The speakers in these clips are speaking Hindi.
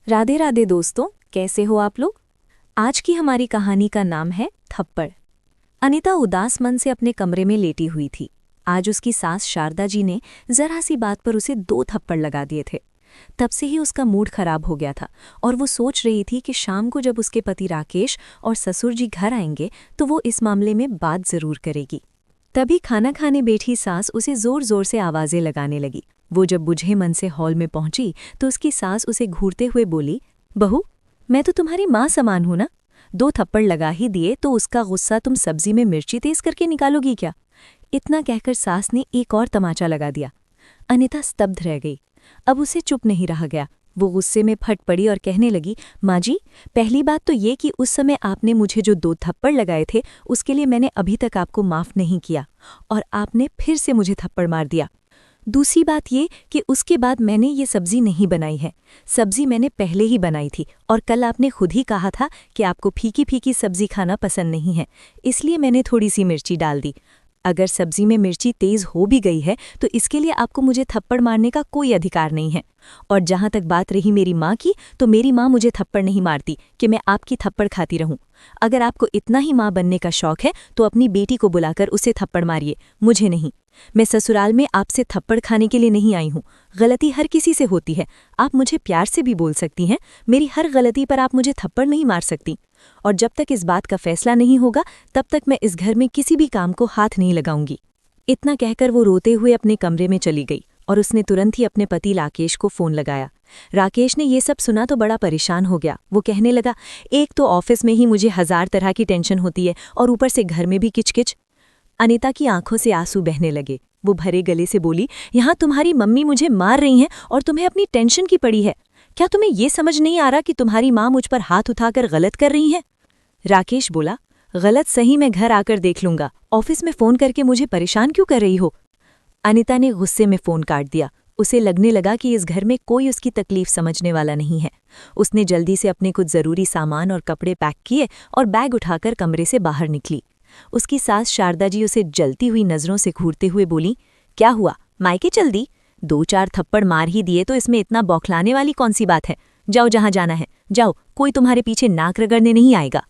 राधे राधे दोस्तों, कैसे हो आप लोग। आज की हमारी कहानी का नाम है थप्पड़। अनिता उदास मन से अपने कमरे में लेटी हुई थी। आज उसकी सास शारदा जी ने जरा सी बात पर उसे 2 थप्पड़ लगा दिए थे। तब से ही उसका मूड खराब हो गया था और वो सोच रही थी कि शाम को जब उसके पति राकेश और ससुर जी घर आएंगे तो वो इस मामले में बात जरूर करेगी। तभी खाना खाने बैठी सास उसे जोर जोर से आवाजें लगाने लगी। वो जब बुझे मन से हॉल में पहुंची तो उसकी सास उसे घूरते हुए बोली, बहू, मैं तो तुम्हारी माँ समान हूं ना। 2 थप्पड़ लगा ही दिए तो उसका गुस्सा तुम सब्जी में मिर्ची तेज करके निकालोगी क्या। इतना कहकर सास ने एक और तमाचा लगा दिया। अनिता स्तब्ध रह गई। अब उसे चुप नहीं रहा गया। वो गुस्से में फट पड़ी और कहने लगी, माँ जी, पहली बात तो ये कि उस समय आपने मुझे जो 2 थप्पड़ लगाए थे उसके लिए मैंने अभी तक आपको माफ़ नहीं किया और आपने फिर से मुझे थप्पड़ मार दिया। दूसरी बात ये कि उसके बाद मैंने ये सब्जी नहीं बनाई है। सब्जी मैंने पहले ही बनाई थी और कल आपने खुद ही कहा था कि आपको फीकी फीकी सब्जी खाना पसंद नहीं है, इसलिए मैंने थोड़ी सी मिर्ची डाल दी। अगर सब्जी में मिर्ची तेज हो भी गई है तो इसके लिए आपको मुझे थप्पड़ मारने का कोई अधिकार नहीं है। और जहां तक बात रही मेरी माँ की, तो मेरी माँ मुझे थप्पड़ नहीं मारती कि मैं आपकी थप्पड़ खाती रहूं। अगर आपको इतना ही माँ बनने का शौक है तो अपनी बेटी को बुलाकर उसे थप्पड़ मारिए, मुझे नहीं। मैं ससुराल में आपसे थप्पड़ खाने के लिए नहीं आई हूं। गलती हर किसी से होती है, आप मुझे प्यार से भी बोल सकती हैं। मेरी हर गलती पर आप मुझे थप्पड़ नहीं मार सकती। और जब तक इस बात का फैसला नहीं होगा तब तक मैं इस घर में किसी भी काम को हाथ नहीं लगाऊंगी। इतना कहकर वो रोते हुए अपने कमरे में चली गई और उसने तुरंत ही अपने पति राकेश को फोन लगाया। राकेश ने ये सब सुना तो बड़ा परेशान हो गया। वो कहने लगा, एक तो ऑफिस में ही मुझे 1000 तरह की टेंशन होती है और ऊपर से घर में भी किचकिच। अनिता की आंखों से आंसू बहने लगे। वो भरे गले से बोली, यहाँ तुम्हारी मम्मी मुझे मार रही हैं और तुम्हें अपनी टेंशन की पड़ी है। क्या तुम्हें ये समझ नहीं आ रहा कि तुम्हारी माँ मुझ पर हाथ उठाकर गलत कर रही हैं? राकेश बोला, गलत सही मैं घर आकर देख लूंगा, ऑफिस में फोन करके मुझे परेशान क्यों कर रही हो। अनिता ने गुस्से में फोन काट दिया। उसे लगने लगा कि इस घर में कोई उसकी तकलीफ समझने वाला नहीं है। उसने जल्दी से अपने कुछ जरूरी सामान और कपड़े पैक किए और बैग उठाकर कमरे से बाहर निकली। उसकी सास शारदा जी उसे जलती हुई नजरों से घूरते हुए बोली, क्या हुआ, मायके चल दी? 2-4 थप्पड़ मार ही दिए तो इसमें इतना बौखलाने वाली कौन सी बात है। जाओ जहां जाना है जाओ, कोई तुम्हारे पीछे नाक रगड़ने नहीं आएगा।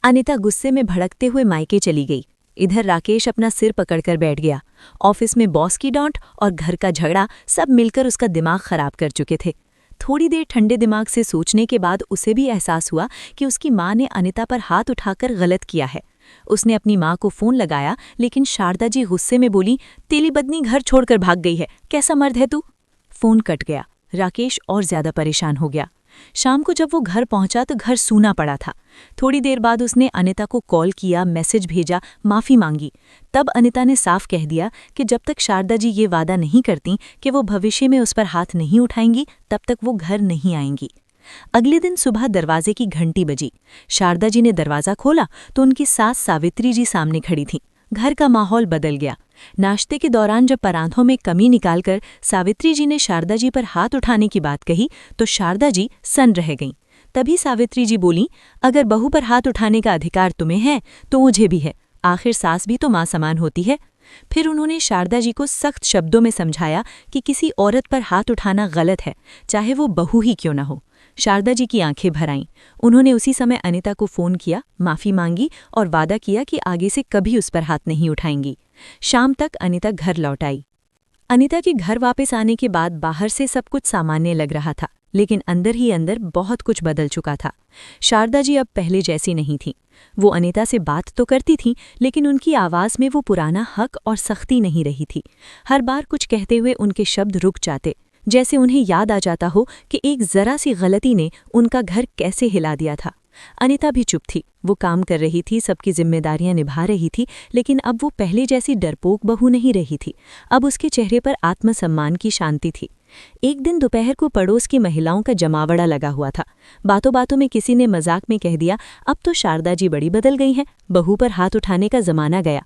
अनिता गुस्से में भड़कते हुए मायके चली गई। इधर राकेश अपना सिर पकड़कर बैठ गया। ऑफिस में बॉस की डांट और घर का झगड़ा सब मिलकर उसका दिमाग खराब कर चुके थे। थोड़ी देर ठंडे दिमाग से सोचने के बाद उसे भी एहसास हुआ कि उसकी माँ ने अनिता पर हाथ उठाकर गलत किया है। उसने अपनी माँ को फोन लगाया, लेकिन शारदा जी गुस्से में बोली, तेली बदनी घर छोड़कर भाग गई है, कैसा मर्द है तू। फोन कट गया। राकेश और ज्यादा परेशान हो गया। शाम को जब वो घर पहुंचा तो घर सूना पड़ा था। थोड़ी देर बाद उसने अनिता को कॉल किया, मैसेज भेजा, माफी मांगी। तब अनिता ने साफ कह दिया कि जब तक शारदा जी ये वादा नहीं करती कि वो भविष्य में उस पर हाथ नहीं उठाएंगी तब तक वो घर नहीं आएंगी। अगले दिन सुबह दरवाजे की घंटी बजी। शारदा जी ने दरवाजा खोला तो उनकी सास सावित्री जी सामने खड़ी थीं। घर का माहौल बदल गया। नाश्ते के दौरान जब परांठों में कमी निकालकर सावित्री जी ने शारदा जी पर हाथ उठाने की बात कही तो शारदा जी सन्न रह गईं। तभी सावित्री जी बोलीं, अगर बहू पर हाथ उठाने का अधिकार तुम्हें है तो मुझे भी है, आखिर सास भी तो माँ समान होती है। फिर उन्होंने शारदा जी को सख्त शब्दों में समझाया कि किसी औरत पर हाथ उठाना गलत है, चाहे वो बहू ही क्यों न हो। शारदा जी की आंखें भर आईं। उन्होंने उसी समय अनिता को फोन किया, माफी मांगी और वादा किया कि आगे से कभी उस पर हाथ नहीं उठाएंगी। शाम तक अनिता घर लौट आई। अनिता के घर वापस आने के बाद बाहर से सब कुछ सामान्य लग रहा था, लेकिन अंदर ही अंदर बहुत कुछ बदल चुका था। शारदा जी अब पहले जैसी नहीं थीं। वो अनिता से बात तो करती थीं, लेकिन उनकी आवाज़ में वो पुराना हक और सख्ती नहीं रही थी। हर बार कुछ कहते हुए उनके शब्द रुक जाते, जैसे उन्हें याद आ जाता हो कि एक जरा सी गलती ने उनका घर कैसे हिला दिया था। अनिता भी चुप थी। वो काम कर रही थी, सबकी जिम्मेदारियां निभा रही थी, लेकिन अब वो पहले जैसी डरपोक बहू नहीं रही थी। अब उसके चेहरे पर आत्मसम्मान की शांति थी। एक दिन दोपहर को पड़ोस की महिलाओं का जमावड़ा लगा हुआ था। बातों बातों में किसी ने मजाक में कह दिया, अब तो शारदा जी बड़ी बदल गई हैं, बहू पर हाथ उठाने का जमाना गया।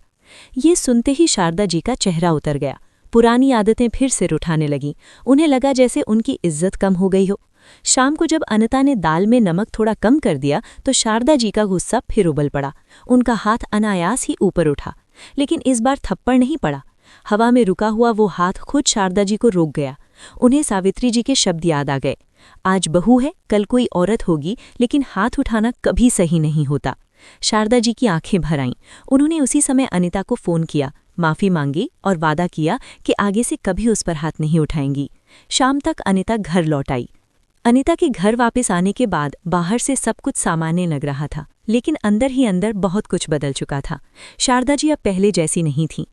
ये सुनते ही शारदा जी का चेहरा उतर गया। पुरानी आदतें फिर सिर उठाने लगीं। उन्हें लगा जैसे उनकी इज्जत कम हो गई हो। शाम को जब अनिता ने दाल में नमक थोड़ा कम कर दिया तो शारदा जी का गुस्सा फिर उबल पड़ा। उनका हाथ अनायास ही ऊपर उठा, लेकिन इस बार थप्पड़ नहीं पड़ा। हवा में रुका हुआ वो हाथ खुद शारदा जी को रोक गया। उन्हें सावित्री जी के शब्द याद आ गए, आज बहू है, कल कोई औरत होगी, लेकिन हाथ उठाना कभी सही नहीं होता। शारदा जी की आंखें भर आईं। उन्होंने उसी समय अनिता को फोन किया, माफी मांगी और वादा किया कि आगे से कभी उस पर हाथ नहीं उठाएंगी। शाम तक अनिता घर लौट आई। अनिता के घर वापस आने के बाद बाहर से सब कुछ सामान्य लग रहा था, लेकिन अंदर ही अंदर बहुत कुछ बदल चुका था। शारदा जी अब पहले जैसी नहीं थीं।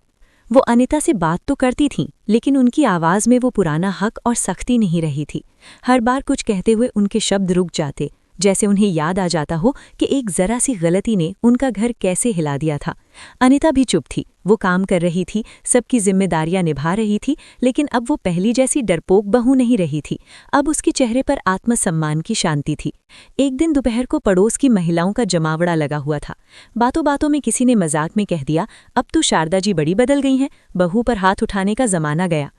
वो अनिता से बात तो करती थीं, लेकिन उनकी आवाज़ में वो पुराना हक और सख्ती नहीं रही थी। हर बार कुछ कहते हुए उनके शब्द रुक जाते, जैसे उन्हें याद आ जाता हो कि एक जरा सी गलती ने उनका घर कैसे हिला दिया था। अनिता भी चुप थी। वो काम कर रही थी, सबकी जिम्मेदारियां निभा रही थी, लेकिन अब वो पहली जैसी डरपोक बहू नहीं रही थी। अब उसके चेहरे पर आत्मसम्मान की शांति थी। एक दिन दोपहर को पड़ोस की महिलाओं का जमावड़ा लगा हुआ था। बातों बातों में किसी ने मजाक में कह दिया, अब तो शारदा जी बड़ी बदल गई हैं, बहू पर हाथ उठाने का जमाना गया।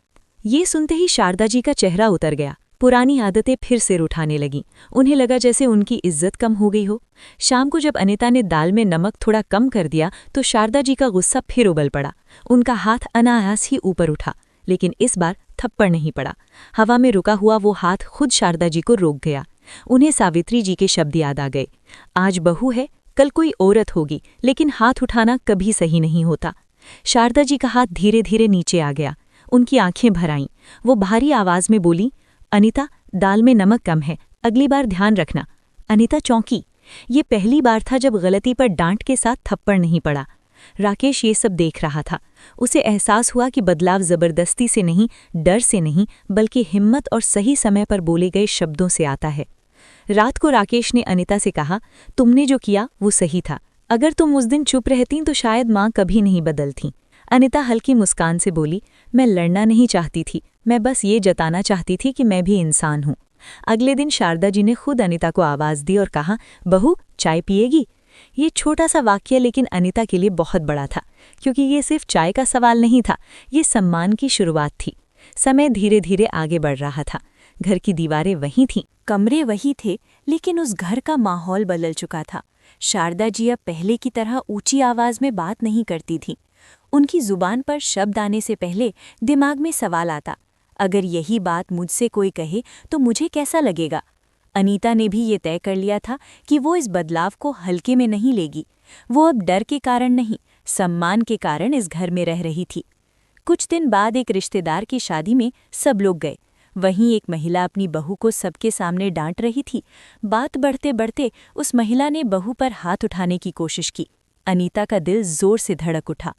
ये सुनते ही शारदा जी का चेहरा उतर गया। पुरानी आदतें फिर सिर उठाने लगीं। उन्हें लगा जैसे उनकी इज्जत कम हो गई हो। शाम को जब अनिता ने दाल में नमक थोड़ा कम कर दिया तो शारदा जी का गुस्सा फिर उबल पड़ा। उनका हाथ अनायास ही ऊपर उठा, लेकिन इस बार थप्पड़ नहीं पड़ा। हवा में रुका हुआ वो हाथ खुद शारदा जी को रोक गया। उन्हें सावित्री जी के शब्द याद आ गए, आज बहू है, कल कोई औरत होगी, लेकिन हाथ उठाना कभी सही नहीं होता। शारदा जी का हाथ धीरे धीरे नीचे आ गया। उनकी आंखें भर आईं। वो भारी आवाज में बोली, अनिता, दाल में नमक कम है, अगली बार ध्यान रखना। अनिता चौंकी। ये पहली बार था जब गलती पर डांट के साथ थप्पड़ नहीं पड़ा। राकेश ये सब देख रहा था। उसे एहसास हुआ कि बदलाव जबरदस्ती से नहीं, डर से नहीं, बल्कि हिम्मत और सही समय पर बोले गए शब्दों से आता है। रात को राकेश ने अनिता से कहा, तुमने जो किया वो सही था। अगर तुम उस दिन चुप रहती तो शायद माँ कभी नहीं बदलती। अनिता हल्की मुस्कान से बोली, मैं लड़ना नहीं चाहती थी, मैं बस ये जताना चाहती थी कि मैं भी इंसान हूँ। अगले दिन शारदा जी ने खुद अनिता को आवाज़ दी और कहा, बहू, चाय पिएगी? ये छोटा सा वाक्य लेकिन अनिता के लिए बहुत बड़ा था, क्योंकि ये सिर्फ चाय का सवाल नहीं था, ये सम्मान की शुरुआत थी। समय धीरे धीरे आगे बढ़ रहा था। घर की दीवारें वहीं थीं, कमरे वही थे, लेकिन उस घर का माहौल बदल चुका था। शारदा जी अब पहले की तरह ऊंची आवाज़ में बात नहीं करती थीं। उनकी जुबान पर शब्द आने से पहले दिमाग में सवाल आता, अगर यही बात मुझसे कोई कहे तो मुझे कैसा लगेगा? अनीता ने भी ये तय कर लिया था कि वो इस बदलाव को हल्के में नहीं लेगी। वो अब डर के कारण नहीं, सम्मान के कारण इस घर में रह रही थी। कुछ दिन बाद एक रिश्तेदार की शादी में सब लोग गए। वहीं एक महिला अपनी बहू को सबके सामने डांट रही थी। बात बढ़ते बढ़ते उस महिला ने बहू पर हाथ उठाने की कोशिश की। अनीता का दिल जोर से धड़क उठा।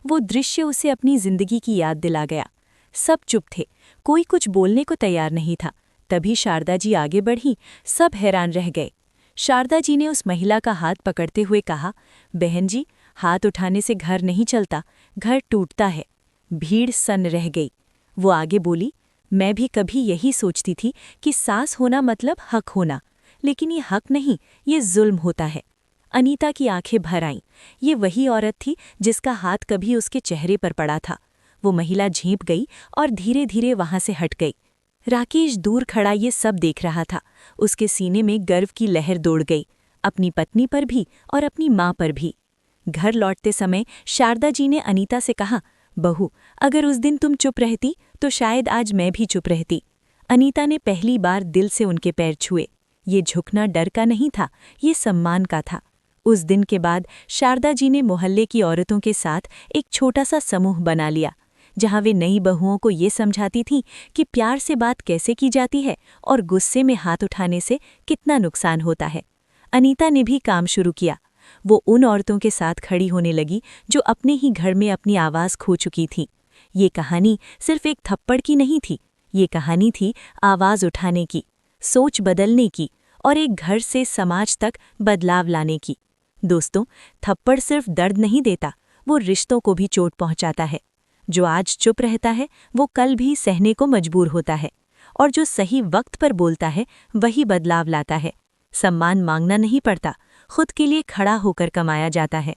वो दृश्य उसे अपनी जिंदगी की याद दिला गया। सब चुप थे, कोई कुछ बोलने को तैयार नहीं था। तभी शारदा जी आगे बढ़ी। सब हैरान रह गए। शारदा जी ने उस महिला का हाथ पकड़ते हुए कहा, बहन जी, हाथ उठाने से घर नहीं चलता, घर टूटता है। भीड़ सन्न रह गई। वो आगे बोली, मैं भी कभी यही सोचती थी कि सास होना मतलब हक होना, लेकिन ये हक नहीं, ये जुल्म होता है। अनीता की आंखें भर आईं। ये वही औरत थी जिसका हाथ कभी उसके चेहरे पर पड़ा था। वो महिला झेंप गई और धीरे धीरे वहां से हट गई। राकेश दूर खड़ा ये सब देख रहा था। उसके सीने में गर्व की लहर दौड़ गई, अपनी पत्नी पर भी और अपनी माँ पर भी। घर लौटते समय शारदा जी ने अनीता से कहा, बहू, अगर उस दिन तुम चुप रहती तो शायद आज मैं भी चुप रहती। अनीता ने पहली बार दिल से उनके पैर छुए। ये झुकना डर का नहीं था, ये सम्मान का था। उस दिन के बाद शारदा जी ने मोहल्ले की औरतों के साथ एक छोटा सा समूह बना लिया, जहां वे नई बहुओं को ये समझाती थीं कि प्यार से बात कैसे की जाती है और गुस्से में हाथ उठाने से कितना नुकसान होता है। अनीता ने भी काम शुरू किया। वो उन औरतों के साथ खड़ी होने लगी जो अपने ही घर में अपनी आवाज़ खो चुकी थीं। ये कहानी सिर्फ एक थप्पड़ की नहीं थी, ये कहानी थी आवाज़ उठाने की, सोच बदलने की और एक घर से समाज तक बदलाव लाने की। दोस्तों, थप्पड़ सिर्फ दर्द नहीं देता, वो रिश्तों को भी चोट पहुंचाता है। जो आज चुप रहता है वो कल भी सहने को मजबूर होता है, और जो सही वक्त पर बोलता है वही बदलाव लाता है। सम्मान मांगना नहीं पड़ता, खुद के लिए खड़ा होकर कमाया जाता है।